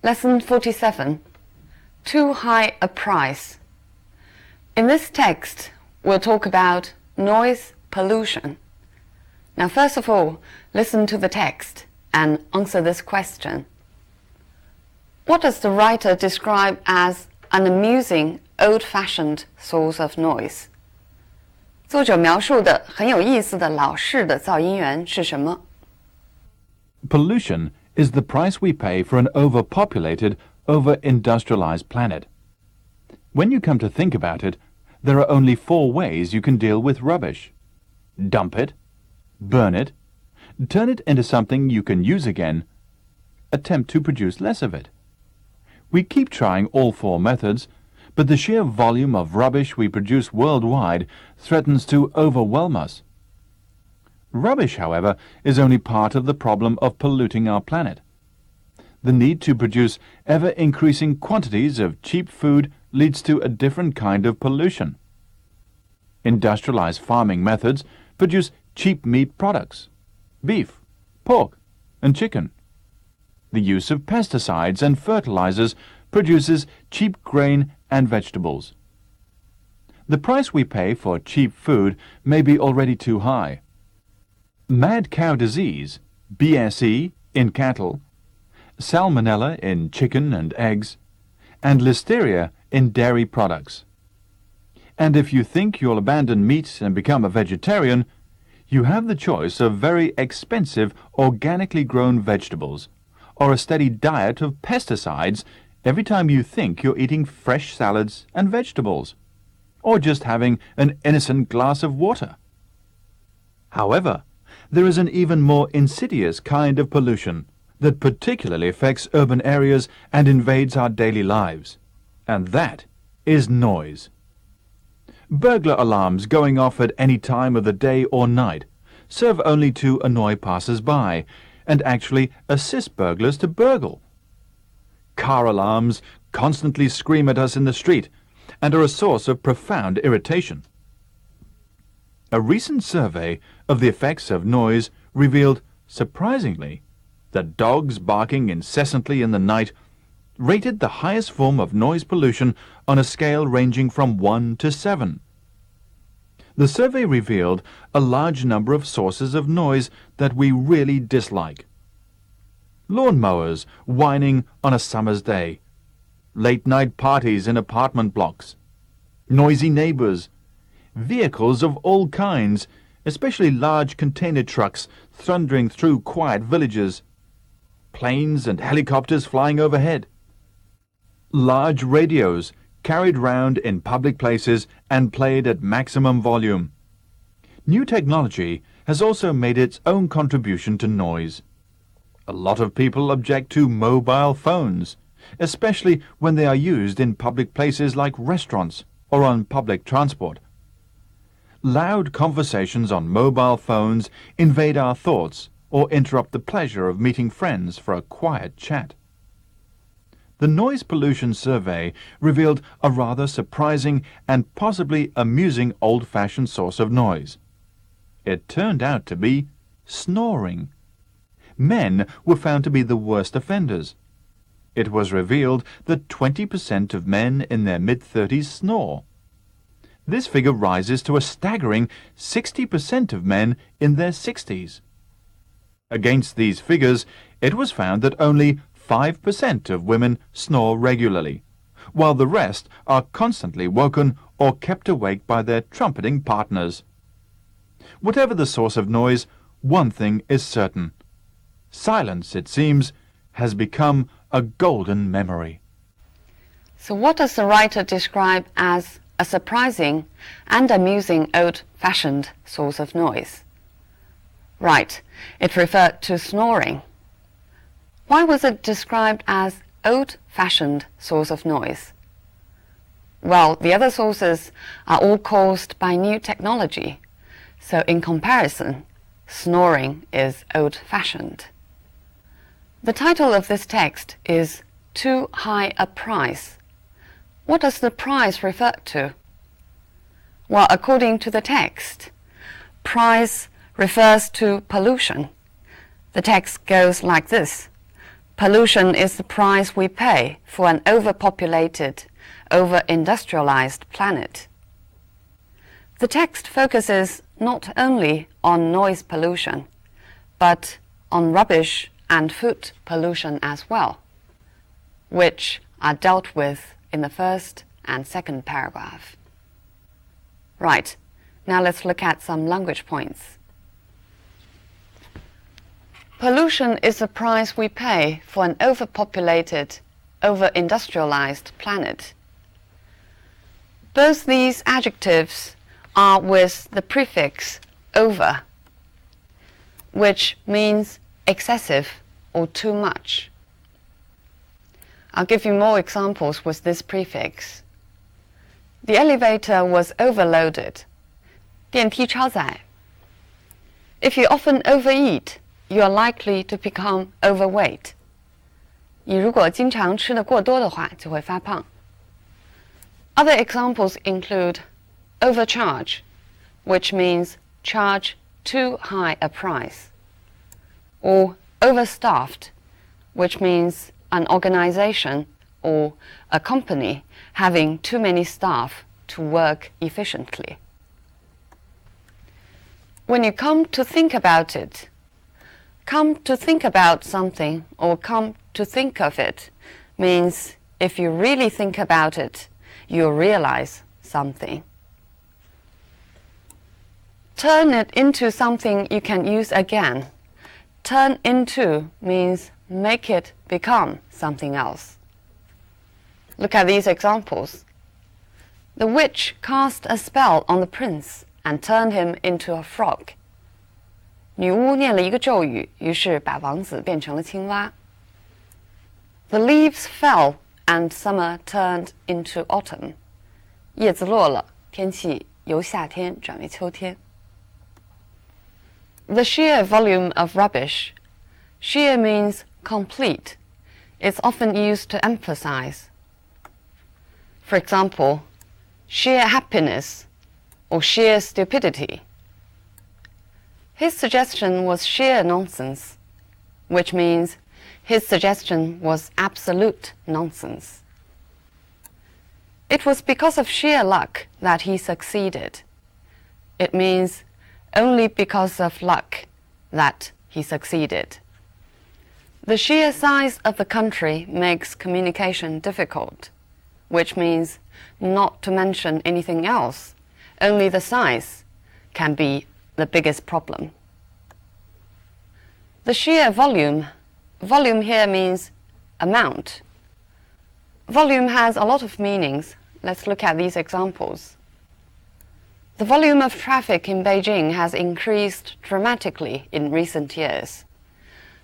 Lesson 47. Too high a price. In this text, we'll talk about noise pollution. Now, first of all, listen to the text and answer this question. What does the writer describe as an amusing, old-fashioned source of noise? 作者描述的很有意思的老式的噪音源是什么？ Pollution is the price we pay for an overpopulated, over-industrialized planet. When you come to think about it, there are only 4 ways you can deal with rubbish. Dump it, burn it, turn it into something you can use again, attempt to produce less of it. We keep trying all 4 methods, but the sheer volume of rubbish we produce worldwide threatens to overwhelm us. Rubbish, however, is only part of the problem of polluting our planet. The need to produce ever-increasing quantities of cheap food leads to a different kind of pollution. Industrialized farming methods produce cheap meat products, beef, pork, and chicken. The use of pesticides and fertilizers produces cheap grain and vegetables. The price we pay for cheap food may be already too high. Mad cow disease, BSE, in cattle, salmonella in chicken and eggs, and listeria in dairy products. And if you think you'll abandon meat and become a vegetarian, you have the choice of very expensive organically grown vegetables, or a steady diet of pesticides every time you think you're eating fresh salads and vegetables, or just having an innocent glass of water. However, there is an even more insidious kind of pollution that particularly affects urban areas and invades our daily lives, and that is noise. Burglar alarms going off at any time of the day or night serve only to annoy passers-by and actually assist burglars to burgle. Car alarms constantly scream at us in the street and are a source of profound irritation. A recent survey of the effects of noise revealed, surprisingly, that dogs barking incessantly in the night rated the highest form of noise pollution on a scale ranging from 1 to 7. The survey revealed a large number of sources of noise that we really dislike. Lawnmowers whining on a summer's day, late-night parties in apartment blocks, noisy neighbors, vehicles of all kinds, especially large container trucks thundering through quiet villages, planes and helicopters flying overhead, large radios carried round in public places and played at maximum volume. New technology has also made its own contribution to noise. A lot of people object to mobile phones, especially when they are used in public places like restaurants or on public transport. Loud conversations on mobile phones invade our thoughts or interrupt the pleasure of meeting friends for a quiet chat. The Noise Pollution Survey revealed a rather surprising and possibly amusing old-fashioned source of noise. It turned out to be snoring. Men were found to be the worst offenders. It was revealed that 20% of men in their mid-30s snore. This figure rises to a staggering 60% of men in their 60s. Against these figures, it was found that only 5% of women snore regularly, while the rest are constantly woken or kept awake by their trumpeting partners. Whatever the source of noise, one thing is certain. Silence, it seems, has become a golden memory. So what does the writer describe as a surprising and amusing old-fashioned source of noise? Right, it referred to snoring. Why was it described as old-fashioned source of noise? Well, the other sources are all caused by new technology, so in comparison, snoring is old-fashioned. The title of this text is Too High a Price. What does the price refer to? Well, according to the text, price refers to pollution. The text goes like this. Pollution is the price we pay for an overpopulated, over-industrialized planet. The text focuses not only on noise pollution, but on rubbish and food pollution as well, which are dealt with in the first and second paragraph. Right, now let's look at some language points. Pollution is the price we pay for an overpopulated, over-industrialized planet. Both these adjectives are with the prefix over, which means excessive or too much. I'll give you more examples with this prefix. The elevator was overloaded. 电梯超载. If you often overeat, you are likely to become overweight. 你如果经常吃得过多的话，就会发胖。Other examples include overcharge, which means charge too high a price, or overstaffed, which means an organization or a company having too many staff to work efficiently. When you come to think about it, come to think about something or come to think of it means if you really think about it, you'll realize something. Turn it into something you can use again. Turn into means make it become something else. Look at these examples. The witch cast a spell on the prince and turned him into a frog. 女巫念了一个咒语，于是把王子变成了青蛙。The leaves fell and summer turned into autumn. 叶子落了，天气由夏天转为秋天。The sheer volume of rubbish. Sheer means complete. It's often used to emphasize. For example, sheer happiness or sheer stupidity. His suggestion was sheer nonsense, which means his suggestion was absolute nonsense. It was because of sheer luck that he succeeded. It means only because of luck that he succeeded. The sheer size of the country makes communication difficult, which means not to mention anything else, only the size can be the biggest problem. The sheer volume. Volume here means amount. Volume has a lot of meanings. Let's look at these examples. The volume of traffic in Beijing has increased dramatically in recent years.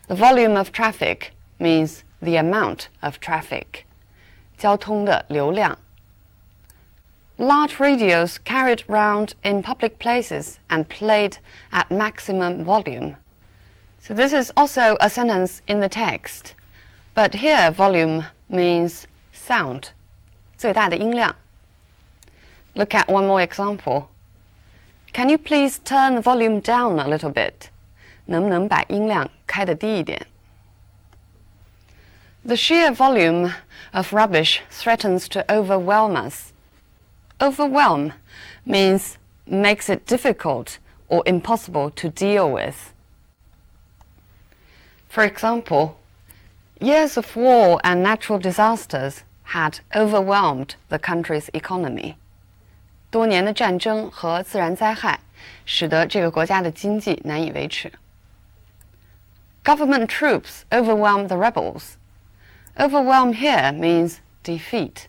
The volume of traffic means the amount of traffic. 交通的流量. Large radios carried round in public places and played at maximum volume. So this is also a sentence in the text, but here volume means sound, 最大的音量. Look at one more example. Can you please turn the volume down a little bit? 能不能把音量开得低一点? The sheer volume of rubbish threatens to overwhelm us. Overwhelm means makes it difficult or impossible to deal with. For example, years of war and natural disasters had overwhelmed the country's economy. 多年的战争和自然灾害使得这个国家的经济难以维持。Government troops overwhelmed the rebels. Overwhelm here means defeat.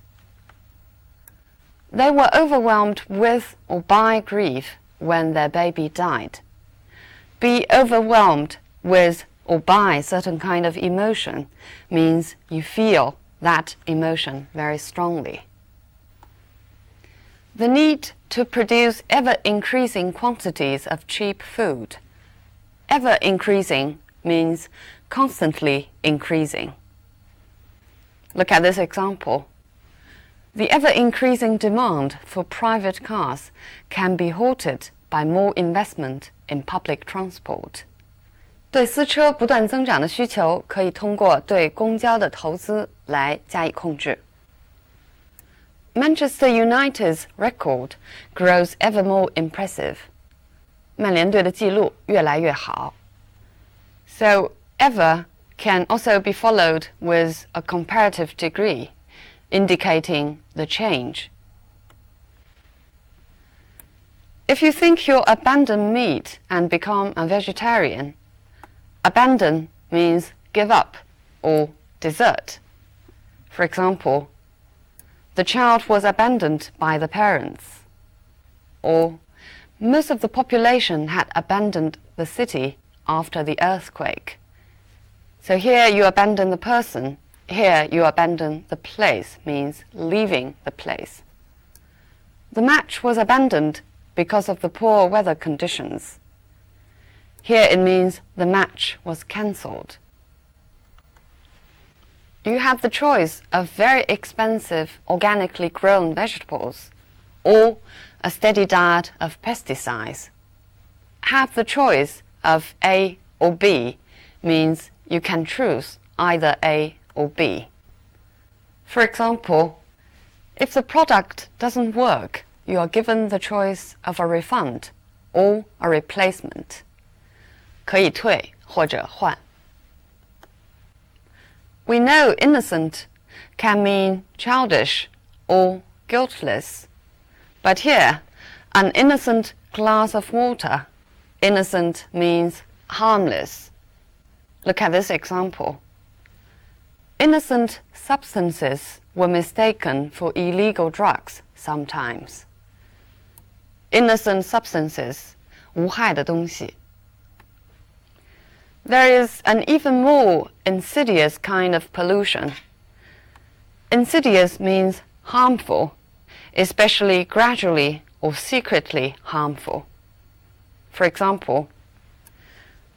They were overwhelmed with or by grief when their baby died. Be overwhelmed with or by certain kind of emotion means you feel that emotion very strongly. The need to produce ever-increasing quantities of cheap food. Ever-increasing means constantly increasing. Look at this example. The ever-increasing demand for private cars can be halted by more investment in public transport. 对私车不断增长的需求，可以通过对公交的投资来加以控制。Manchester United's record grows ever more impressive. 曼联队的记录越来越好。So, ever can also be followed with a comparative degree, indicating the change. If you think you'll abandon meat and become a vegetarian, abandon means give up or desert. For example, the child was abandoned by the parents. Or, most of the population had abandoned the city after the earthquake. So here you abandon the person, here you abandon the place, means leaving the place. The match was abandoned because of the poor weather conditions. Here it means the match was cancelled. You have the choice of very expensive organically grown vegetables or a steady diet of pesticides. Have the choice of A or B means you can choose either A or B. For example, if the product doesn't work, you are given the choice of a refund or a replacement. 可以退或者换。We know innocent can mean childish or guiltless, but here, an innocent glass of water, innocent means harmless. Look at this example. Innocent substances were mistaken for illegal drugs sometimes. Innocent substances, 无害的东西。There is an even more insidious kind of pollution. Insidious means harmful, especially gradually or secretly harmful. For example,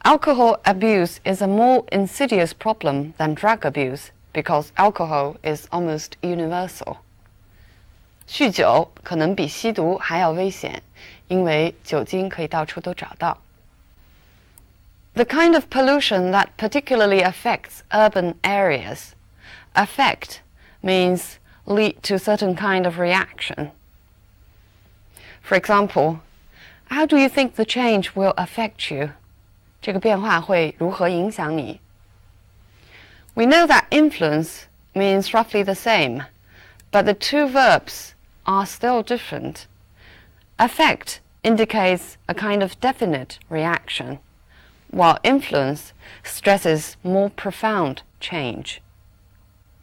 alcohol abuse is a more insidious problem than drug abuse because alcohol is almost universal. 酗酒可能比吸毒还要危险，因为酒精可以到处都找到。The kind of pollution that particularly affects urban areas. Affect means lead to certain kind of reaction. For example, how do you think the change will affect you? 这个变化会如何影响你？ We know that influence means roughly the same, but the two verbs are still different. Affect indicates a kind of definite reaction, while influence stresses more profound change.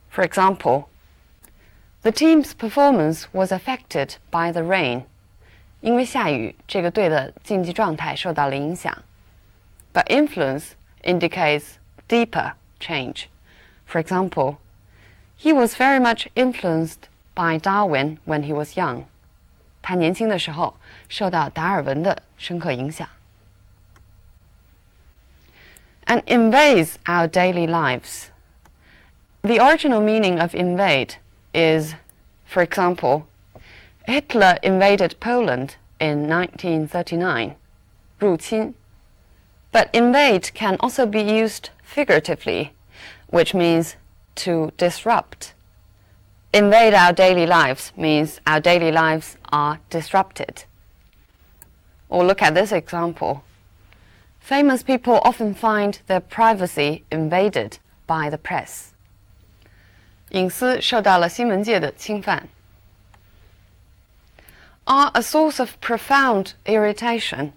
For example, the team's performance was affected by the rain. 因为下雨，这个队的竞技状态受到了影响。But influence indicates deeper change. For example, he was very much influenced by Darwin when he was young. 他年轻的时候受到达尔文的深刻影响。And invades our daily lives. The original meaning of invade is, for example, Hitler invaded Poland in 1939. 入侵. But invade can also be used figuratively, which means to disrupt. Invade our daily lives means our daily lives are disrupted. Or look at this example. Famous people often find their privacy invaded by the press. 隐私受到了新闻界的侵犯。Are a source of profound irritation.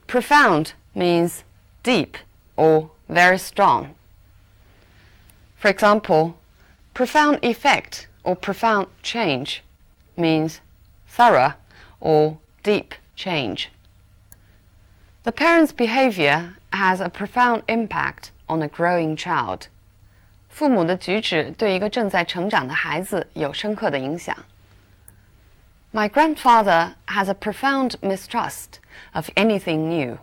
Profound means deep or very strong. For example, profound effect or profound change means thorough or deep change. The parent's behavior has a profound impact on a growing child. 父母的举止对一个正在成长的孩子有深刻的影响。My grandfather has a profound mistrust of anything new.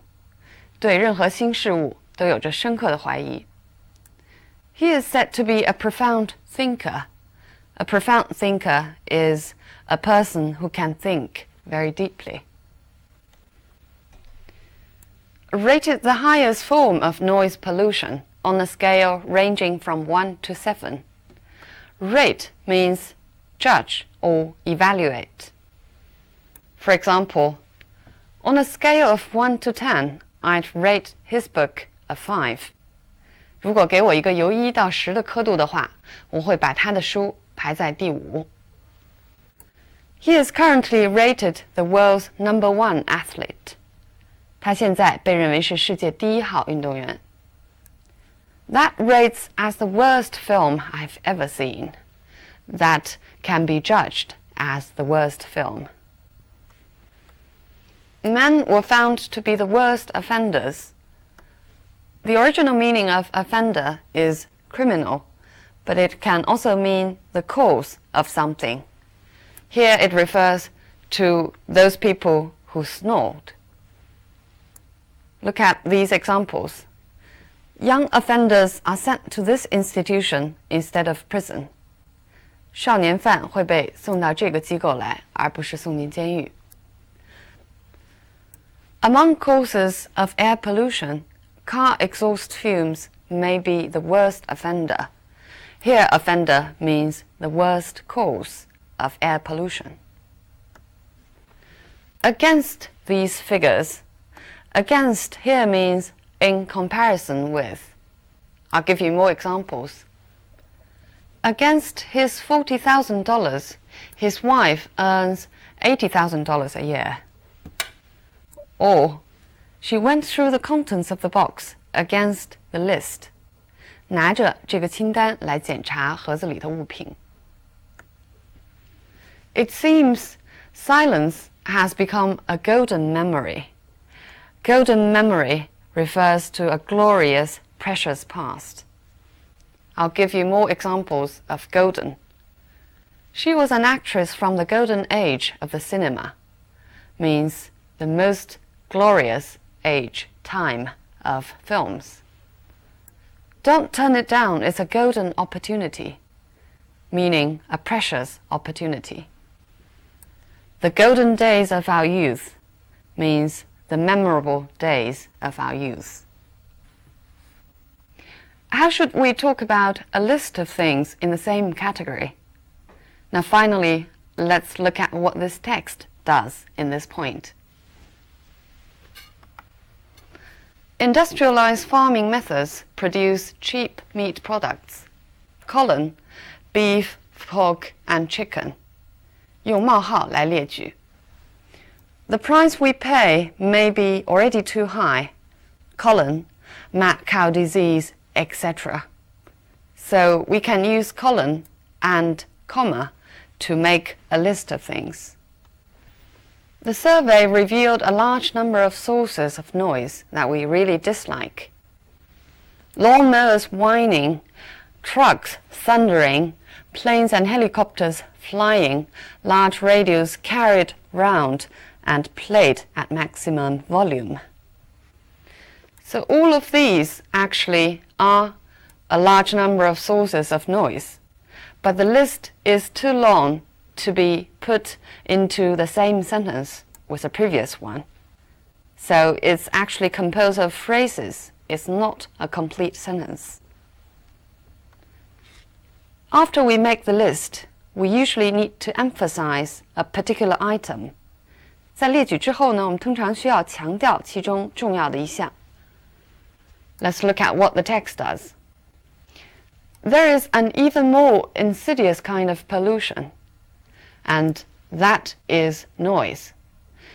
对任何新事物都有着深刻的怀疑。He is said to be a profound thinker. A profound thinker is a person who can think very deeply. rated the highest form of noise pollution on a scale ranging from 1 to 7. Rate means judge or evaluate. For example, on a scale of 1 to 10, I'd rate his book a 5. 如果给我一个由1到10的刻度的话，我会把他的书排在第5。He is currently rated the world's #1 athlete. 他现在被认为是世界第1号运动员。That rates as the worst film I've ever seen. That can be judged as the worst film. Men were found to be the worst offenders. The original meaning of offender is criminal, but it can also mean the cause of something. Here it refers to those people who snored. Look at these examples. Young offenders are sent to this institution instead of prison. 少年犯会被送到这个机构来，而不是送进监狱。Among causes of air pollution, car exhaust fumes may be the worst offender. Here, offender means the worst cause of air pollution. Against these figures, against here means in comparison with. I'll give you more examples. Against his $40,000, his wife earns $80,000 a year. Or, she went through the contents of the box against the list. 拿着这个清单来检查盒子里的物品。It seems silence has become a golden memory. Golden memory refers to a glorious, precious past. I'll give you more examples of golden. She was an actress from the golden age of the cinema. Means the most glorious age, time of films. Don't turn it down, it's a golden opportunity. Meaning a precious opportunity. The golden days of our youth means the memorable days of our youth. How should we talk about a list of things in the same category? Now finally, let's look at what this text does in this point. Industrialized farming methods produce cheap meat products. Colon, beef, pork, and chicken. 用冒号来列举。The price we pay may be already too high. Colon, mad cow disease, etc. So we can use colon and comma to make a list of things. The survey revealed a large number of sources of noise that we really dislike. Lawnmowers whining, trucks thundering, planes and helicopters flying, large radios carried round and played at maximum volume. So all of these actually are a large number of sources of noise, but the list is too long to be put into the same sentence with the previous one. So it's actually composed of phrases. It's not a complete sentence. After we make the list, we usually need to emphasize a particular item. 在列举之后呢，我们通常需要强调其中重要的一项。Let's look at what the text does. There is an even more insidious kind of pollution, and that is noise.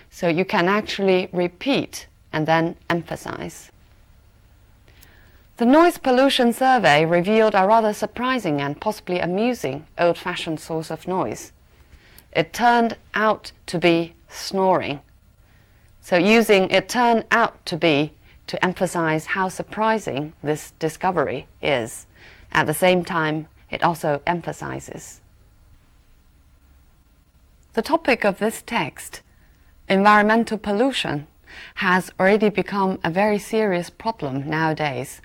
So you can actually repeat and then emphasize. The noise pollution survey revealed a rather surprising and possibly amusing old-fashioned source of noise. It turned out to be snoring. So using it turned out to be to emphasize how surprising this discovery is. At the same time, it also emphasizes. The topic of this text, environmental pollution, has already become a very serious problem nowadays,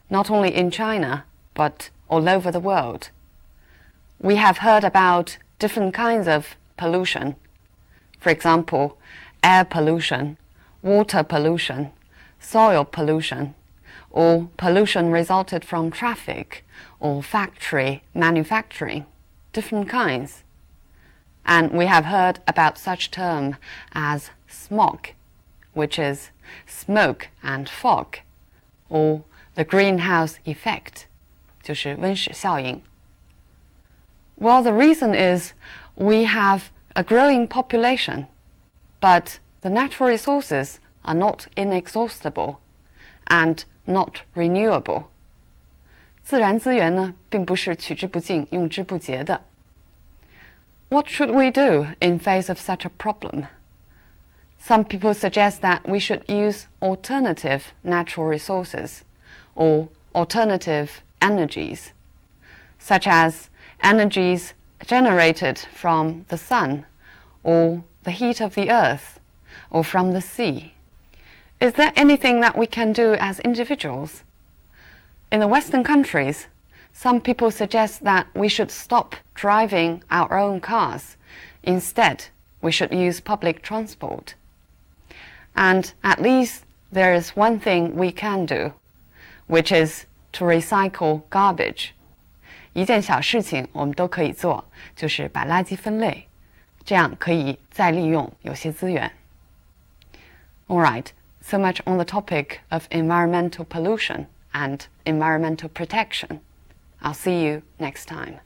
not only in China, but all over the world. We have heard about different kinds of pollution. For example, air pollution, water pollution, soil pollution, or pollution resulted from traffic or factory manufacturing, different kinds. And we have heard about such term as smog, which is smoke and fog, or the greenhouse effect, 就是温室效应. Well, the reason is we have a growing population, but the natural resources are not inexhaustible and not renewable. 自然资源呢，并不是取之不尽、用之不竭的。What should we do in face of such a problem? Some people suggest that we should use alternative natural resources or alternative energies, such as energies generated from the sun or the heat of the earth or from the sea. Is there anything that we can do as individuals? In the Western countries, some people suggest that we should stop driving our own cars. Instead, we should use public transport. And at least there is one thing we can do, which is to recycle garbage. 一件小事情我们都可以做，就是把垃圾分类，这样可以再利用有些资源。All right, so much on the topic of environmental pollution and environmental protection. I'll see you next time.